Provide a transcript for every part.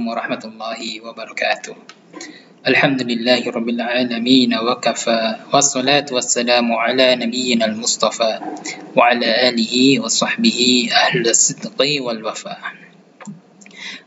warahmatullahi wabarakatuh. Alhamdulillahi rabbil alamin wa kafa wassalatu wassalamu ala nabiyyina al-mustafa wa ala alihi wa sahbihi ahli sidqi wal wafa.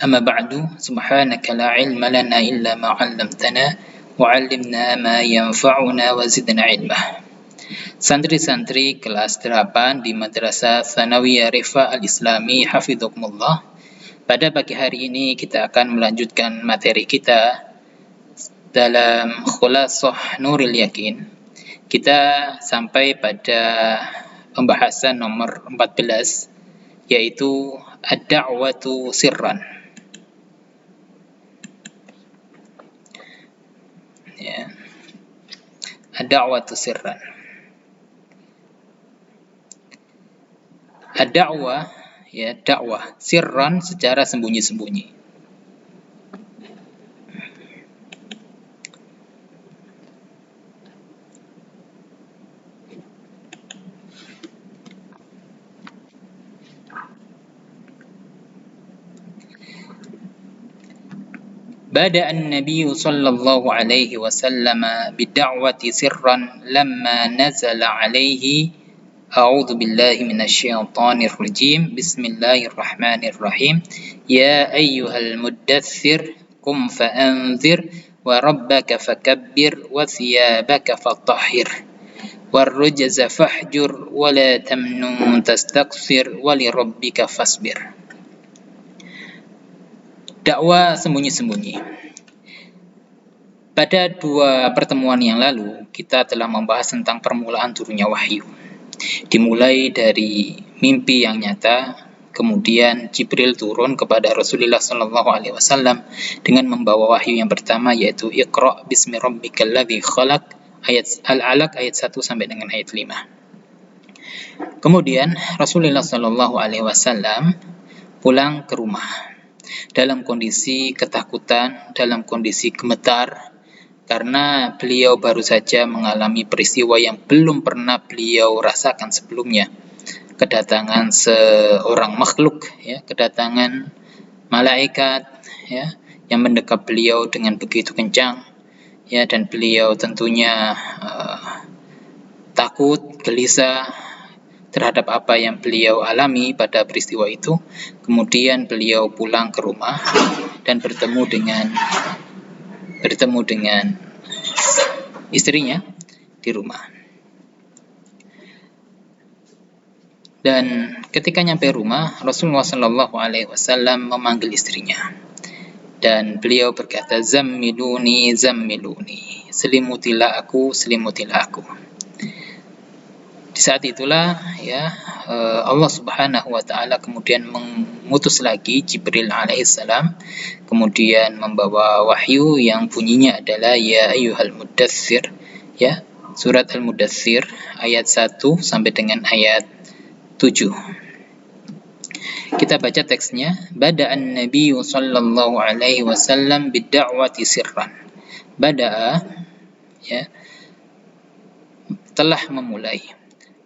Amma ba'du, subhanaka la ilma lana illa ma 'allamtana wa 'allimna ma yanfa'una wa zidna ilma. Santri-santri kelas 8 di Madrasah Tsanawiyah Rifa Al-Islami Hafidhukumullah. Pada pagi hari ini kita akan melanjutkan materi kita dalam Khulasah Nuril Yakin. Kita sampai pada pembahasan nomor 14, yaitu ad-da'watu sirran. Ya. Ad-da'watu sirran. Ad-da'wah, ya, dakwah sirran, secara sembunyi-sembunyi. Bada an-nabiy sallallahu alaihi wasallam bid-da'wati sirran lamma nazala alaihi a'udzu billahi minasyaitonir rajim. Bismillahirrahmanirrahim. Ya ayyuhal muddatsir qum fa'anzir wa rabbaka fakabbir wa thiyabaka fatahhir warrujza fahjur wa la tamnun tastakthir wa li rabbika fasbir. Dakwah sembunyi-sembunyi. Pada 2 pertemuan yang lalu kita telah membahas tentang permulaan turunnya wahyu. Dimulai dari mimpi yang nyata, kemudian Jibril turun kepada Rasulullah SAW dengan membawa wahyu yang pertama, yaitu Iqra bismi rabbikal ladzi khalaq, ayat Al-Alaq ayat 1 sampai dengan ayat 5. Kemudian Rasulullah SAW pulang ke rumah dalam kondisi ketakutan, dalam kondisi gemetar, karena beliau baru saja mengalami peristiwa yang belum pernah beliau rasakan sebelumnya. Kedatangan seorang makhluk, ya, kedatangan malaikat, ya, yang mendekap beliau dengan begitu kencang, ya, dan beliau tentunya takut, gelisah terhadap apa yang beliau alami pada peristiwa itu. Kemudian beliau pulang ke rumah dan bertemu dengan istrinya di rumah. Dan ketika nyampe rumah, Rasulullah SAW memanggil istrinya. Dan beliau berkata, Zammiluni, zammiluni. Selimutilah aku, selimutilah aku. Di saat itulah, ya, Allah Subhanahu wa taala kemudian mengutus lagi Jibril alaihissalam, kemudian membawa wahyu yang bunyinya adalah ya ayyuhal muddatsir, ya, surat Al-Mudatsir ayat 1 sampai dengan ayat 7. Kita baca teksnya. Bada an-nabiy sallallahu alaihi wasallam bid-da'wati sirran. Bada'a, ya, telah memulai.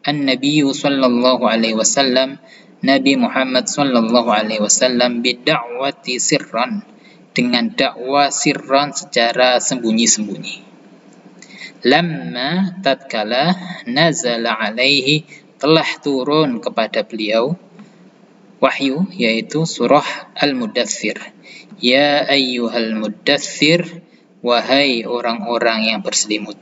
An-nabiy sallallahu alaihi wasallam, Nabi Muhammad sallallahu alaihi wasallam, bid-da'wati sirran, dengan dakwah sirran, secara sembunyi-sembunyi. Lamma, tatkala, nazala alaihi, telah turun kepada beliau wahyu, yaitu surah Al-Mudatsir. Ya ayyuhal muddatsir, wahai orang-orang yang berselimut.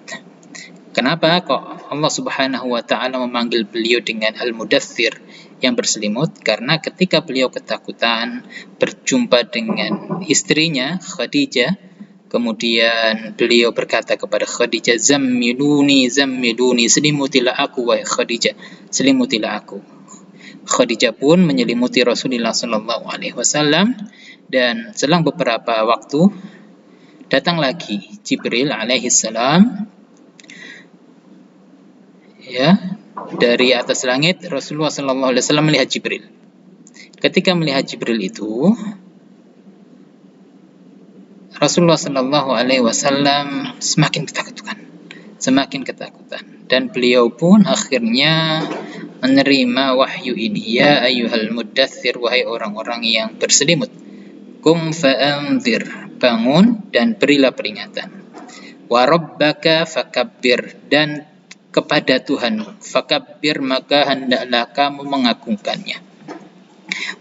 Kenapa kok Allah Subhanahu wa taala memanggil beliau dengan Al-Mudatsir, yang berselimut? Karena ketika beliau ketakutan berjumpa dengan istrinya Khadijah, kemudian beliau berkata kepada Khadijah, Zammiluni, zammiluni, selimutilah aku wahai Khadijah, selimutilah aku. Khadijah pun menyelimuti Rasulullah SAW, dan selang beberapa waktu datang lagi Jibril alaihissalam, ya, dari atas langit. Rasulullah SAW melihat Jibril. Ketika melihat Jibril itu, Rasulullah SAW semakin ketakutan, dan beliau pun akhirnya menerima wahyu ini. Ya ayyuhal muddatsir, wahai orang-orang yang berselimut. Qum fa'anzir, bangun dan berilah peringatan. Wa rabbaka fakabbir, dan kepada Tuhanmu, fakabbir, maka hendaklah kamu mengagungkannya.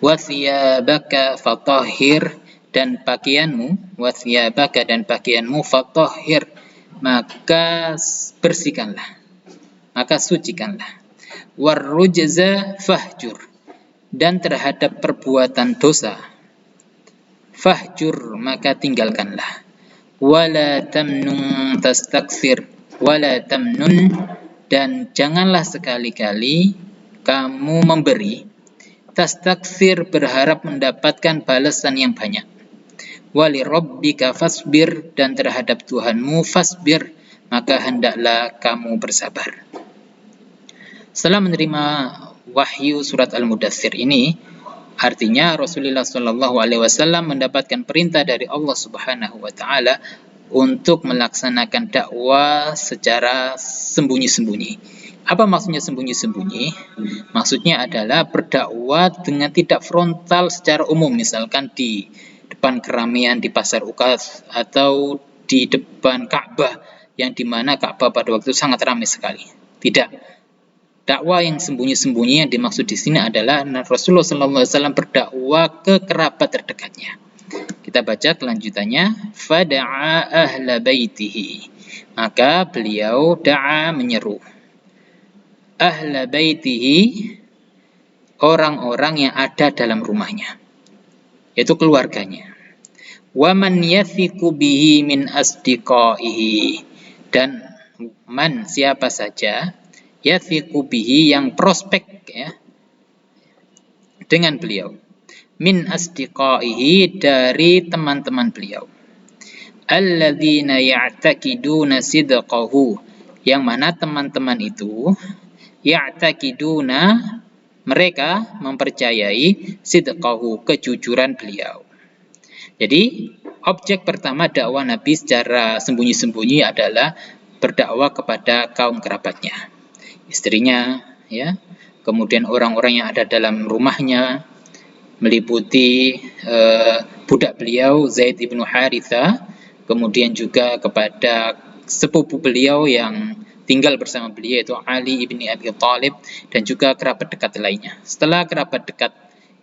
Wa thiyabaka fatahhir, dan pakaianmu, wa thiyabaka, dan pakaianmu, fatahhir, maka bersihkanlah, maka sucikanlah. War rujza fahjur, dan terhadap perbuatan dosa, fahjur, maka tinggalkanlah. Wala tamnun tastakthir, wala tamnun, dan janganlah sekali-kali kamu memberi, tastakthir, berharap mendapatkan balasan yang banyak. Wali rabbika fasbir, dan terhadap Tuhanmu fasbir, maka hendaklah kamu bersabar. Setelah menerima wahyu surat Al-Mudaththir ini, artinya Rasulullah SAW mendapatkan perintah dari Allah Subhanahu wa Ta'ala untuk melaksanakan dakwah secara sembunyi-sembunyi. Apa maksudnya sembunyi-sembunyi? Maksudnya adalah berdakwah dengan tidak frontal secara umum, misalkan di depan keramaian di pasar Uqas atau di depan Ka'bah, yang dimana Ka'bah pada waktu itu sangat ramai sekali. Tidak. Dakwah yang sembunyi-sembunyi yang dimaksud di sini adalah Rasulullah SAW berdakwah ke kerabat terdekatnya. Kita baca kelanjutannya. Fada'a ahla baitihi, maka beliau da'a, menyeru, ahla baitihi, orang-orang yang ada dalam rumahnya, yaitu keluarganya. Wa man yathiqu bihi min asdiqaihi, dan man, siapa saja, yathiqu bihi, yang prospek ya dengan beliau, min asdiqaihi, dari teman-teman beliau, alladzina ya'taqiduna sidqahu, yang mana teman-teman itu, ya'taqiduna, mereka mempercayai, sidqahu, kejujuran beliau. Jadi objek pertama dakwah Nabi secara sembunyi-sembunyi adalah berdakwah kepada kaum kerabatnya, istrinya, ya, kemudian orang-orang yang ada dalam rumahnya, meliputi budak beliau Zaid ibnu Haritha, kemudian juga kepada sepupu beliau yang tinggal bersama beliau, yaitu Ali ibni Abi Thalib, dan juga kerabat dekat lainnya. Setelah kerabat dekat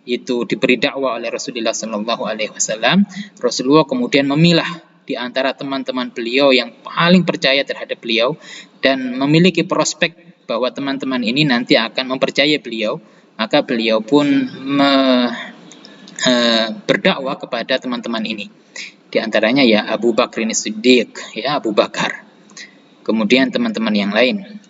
itu diberi dakwah oleh Rasulullah SAW, Rasulullah kemudian memilah di antara teman-teman beliau yang paling percaya terhadap beliau dan memiliki prospek bahwa teman-teman ini nanti akan mempercayai beliau, maka beliau pun berdakwah kepada teman-teman ini. Di antaranya ya Abu Bakr As-Siddiq, ya Abu Bakar. Kemudian teman-teman yang lain.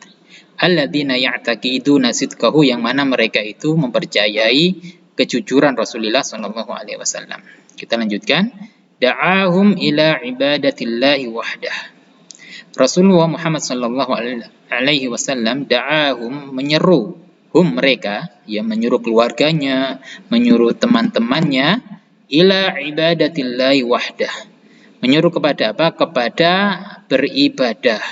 Alladzina ya'taqiduna sidqahu, yang mana mereka itu mempercayai kejujuran Rasulullah SAW. Kita lanjutkan. Da'ahum ila ibadatillahi wahdah. Rasulullah Muhammad SAW da'ahum, menyeru, mereka, ya, menyuruh keluarganya, menyuruh teman-temannya, ila ibadatillahi wahdah, menyuruh kepada apa? Kepada beribadah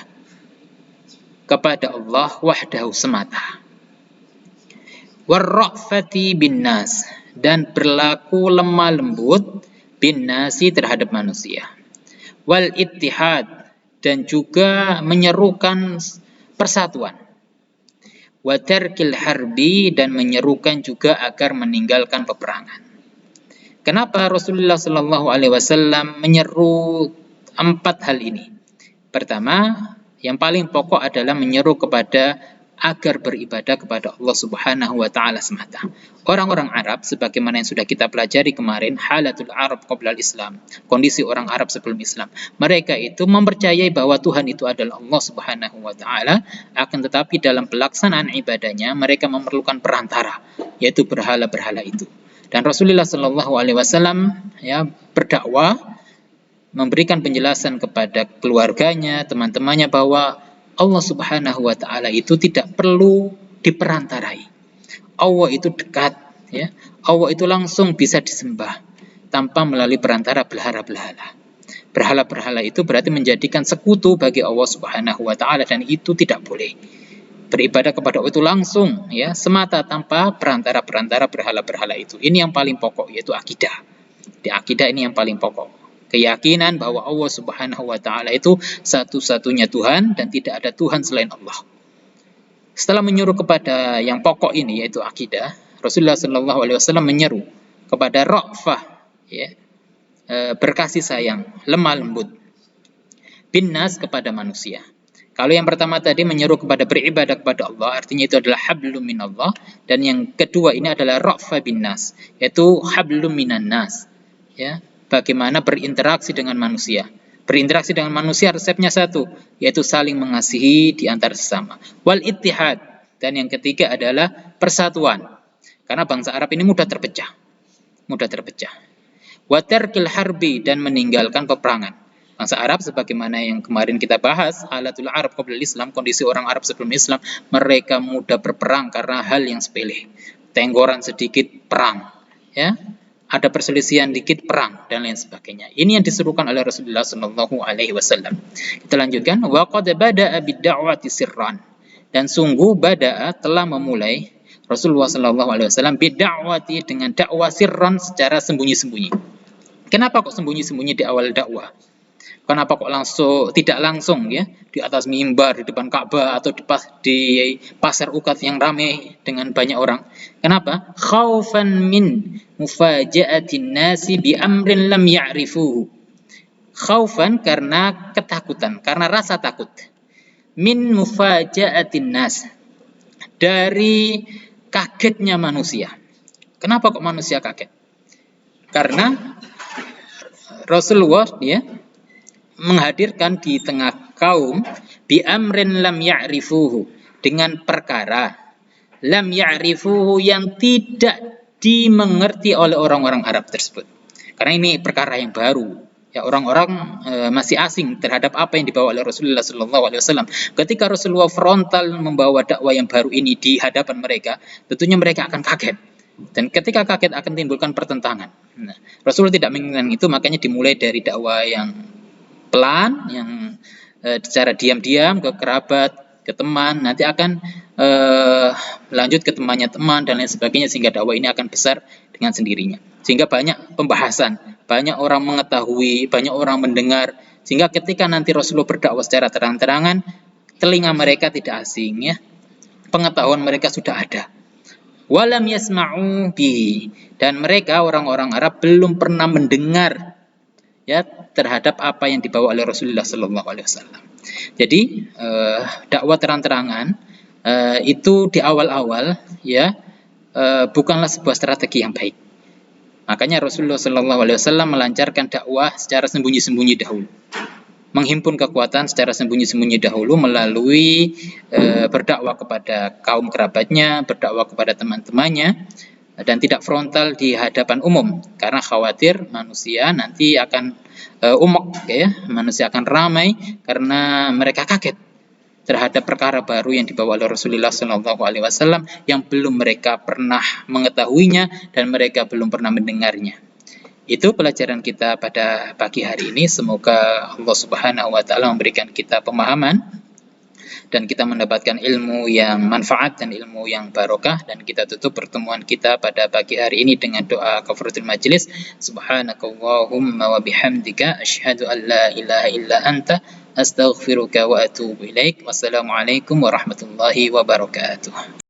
kepada Allah wahdahu, semata. Warra'fati bin nas, dan berlaku lemah lembut, bin nasi, terhadap manusia. Wal ittihad, dan juga menyerukan persatuan. Wa tarkil harbi, dan menyerukan juga agar meninggalkan peperangan. Kenapa Rasulullah SAW menyeru 4 hal ini? Pertama, yang paling pokok adalah menyeru kepada agar beribadah kepada Allah Subhanahu wa Ta'ala semata. Orang-orang Arab, sebagaimana yang sudah kita pelajari kemarin, halatul Arab qabla al-Islam, kondisi orang Arab sebelum Islam, mereka itu mempercayai bahwa Tuhan itu adalah Allah Subhanahu wa Ta'ala, akan tetapi dalam pelaksanaan ibadahnya mereka memerlukan perantara, yaitu berhala-berhala itu. Dan Rasulullah SAW ya berdakwah, memberikan penjelasan kepada keluarganya, teman-temannya, bahwa Allah Subhanahu wa Ta'ala itu tidak perlu diperantarai. Allah itu dekat, ya. Allah itu langsung bisa disembah tanpa melalui perantara berhala-berhala. Berhala-berhala itu berarti menjadikan sekutu bagi Allah Subhanahu wa Ta'ala, dan itu tidak boleh. Beribadah kepada Allah itu langsung, ya, semata, tanpa perantara-perantara berhala-berhala itu. Ini yang paling pokok, yaitu akidah. Di akidah ini yang paling pokok. Keyakinan bahwa Allah Subhanahu wa taala itu satu-satunya Tuhan dan tidak ada Tuhan selain Allah. Setelah menyuruh kepada yang pokok ini yaitu akidah, Rasulullah Shallallahu alaihi wasallam menyeru kepada ra'fah, ya, berkasih sayang, lemah lembut, binnas kepada manusia. Kalau yang pertama tadi menyeru kepada beribadah kepada Allah, artinya itu adalah hablum minallah, dan yang kedua ini adalah ra'fa binnas, yaitu hablum minan nas, ya, bagaimana berinteraksi dengan manusia. Berinteraksi dengan manusia resepnya satu, yaitu saling mengasihi di antara sesama. Wal ittihad, dan yang ketiga adalah persatuan. Karena bangsa Arab ini mudah terpecah. Wa tarkil harbi, dan meninggalkan peperangan. Bangsa Arab sebagaimana yang kemarin kita bahas, halatul Arab qabla Islam, kondisi orang Arab sebelum Islam, mereka mudah berperang karena hal yang sepele. Tenggoran sedikit perang, ya. Ada perselisihan dikit perang dan lain sebagainya. Ini yang diserukan oleh Rasulullah sallallahu alaihi wasallam. Kita lanjutkan, wa qad bada'a bid-da'wati sirran, dan sungguh bada'a telah memulai Rasulullah sallallahu alaihi wasallam bid-da'wati, dengan dakwah sirran, secara sembunyi-sembunyi. Kenapa kok sembunyi-sembunyi di awal dakwah? Kenapa kok tidak langsung, ya, di atas mimbar di depan Ka'bah atau di pasar Uqad yang ramai dengan banyak orang? Kenapa? Khaufan min mufaja'atin nasi bi amrin lam ya'rifuhu. Khaufan karena ketakutan, karena rasa takut. Min mufaja'atin nas, dari kagetnya manusia. Kenapa kok manusia kaget? Karena Rasulullah, ya, menghadirkan di tengah kaum bi amrin lam ya'rifuhu, dengan perkara lam ya'rifuhu, yang tidak dimengerti oleh orang-orang Arab tersebut. Karena ini perkara yang baru, ya, orang-orang masih asing terhadap apa yang dibawa oleh Rasulullah sallallahu alaihi wasallam. Ketika Rasulullah frontal membawa dakwah yang baru ini di hadapan mereka, tentunya mereka akan kaget. Dan ketika kaget akan timbulkan pertentangan. Nah, Rasulullah tidak menginginkan itu, makanya dimulai dari dakwah yang pelan, yang secara diam-diam ke kerabat, ke teman, nanti akan lanjut ke temannya teman dan lain sebagainya, sehingga dakwah ini akan besar dengan sendirinya. Sehingga banyak pembahasan, banyak orang mengetahui, banyak orang mendengar, sehingga ketika nanti Rasulullah berdakwah secara terang-terangan, telinga mereka tidak asing, ya, pengetahuan mereka sudah ada. Walam yasma'u bihi, dan mereka orang-orang Arab belum pernah mendengar, ya, terhadap apa yang dibawa oleh Rasulullah sallallahu alaihi wasallam. Jadi dakwah terang-terangan itu di awal-awal, ya, bukanlah sebuah strategi yang baik. Makanya Rasulullah sallallahu alaihi wasallam melancarkan dakwah secara sembunyi-sembunyi dahulu. Menghimpun kekuatan secara sembunyi-sembunyi dahulu melalui berdakwah kepada kaum kerabatnya, berdakwah kepada teman-temannya, dan tidak frontal di hadapan umum, karena khawatir manusia nanti akan ya, manusia akan ramai karena mereka kaget terhadap perkara baru yang dibawa oleh Rasulullah SAW yang belum mereka pernah mengetahuinya dan mereka belum pernah mendengarnya. Itu pelajaran kita pada pagi hari ini. Semoga Allah Subhanahu wa taala memberikan kita pemahaman dan kita mendapatkan ilmu yang manfaat dan ilmu yang barokah. Dan kita tutup pertemuan kita pada pagi hari ini dengan doa kafaratul majlis. Subhanakallahumma wa bihamdika asyhadu an la ilaha illa anta astaghfiruka wa atubu ilaik. Wassalamualaikum warahmatullahi wabarakatuh.